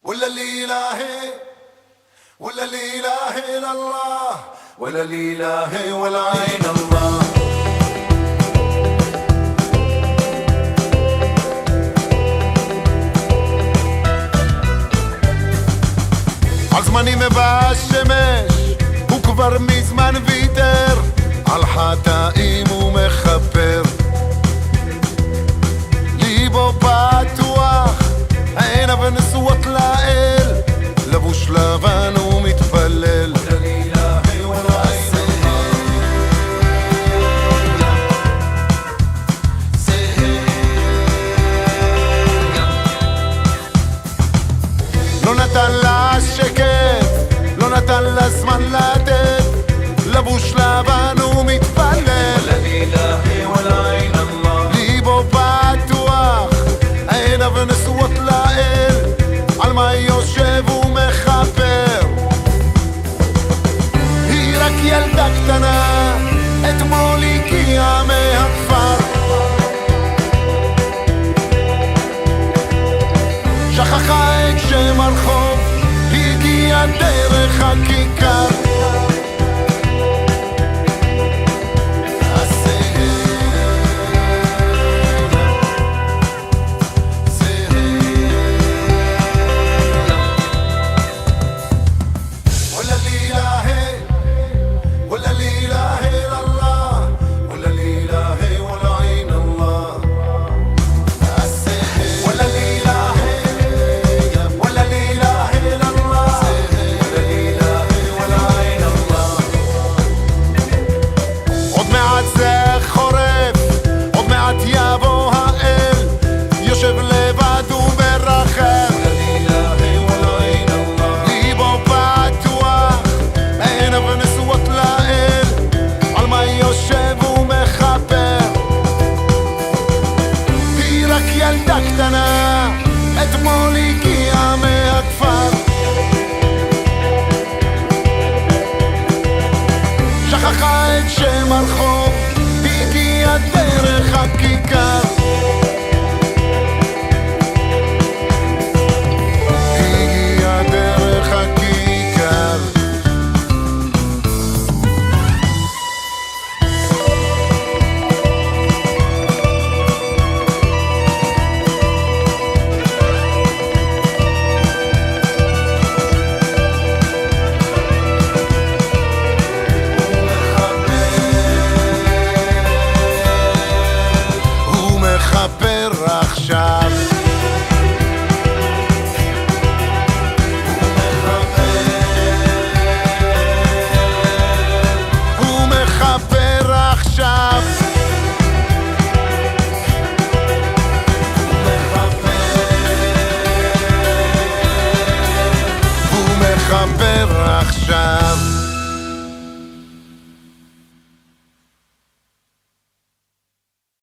ولا الإله ولا الإله إلا الله ولا الإله ولا عين الله. על זמנים והשמש הוא כבר מזמן ויתר, על חטאים הוא מכפר, ליבו פתוח, עיניו נשואות לאל, לבוש לבן הוא מתפלל. לא נתן לה שקט, לא נתן לה זמן לתת, לבוש לבן הוא מתפלל. ליבו פתוח, עיניו נשואות לאל, על מה יושב ומחפר. היא רק ילדה קטנה, אתמול הגיעה מהכפר, שכחה את שם הרחוב, הגיעה דרך הכיכר. ילדה קטנה, אתמול הגיעה מהכפר, שכחה את שם הרחוב, הגיעה דרך הכיכר. הגיעה דרך הכיכר. עכשיו הוא מחפר עכשיו, הוא מחפר עכשיו.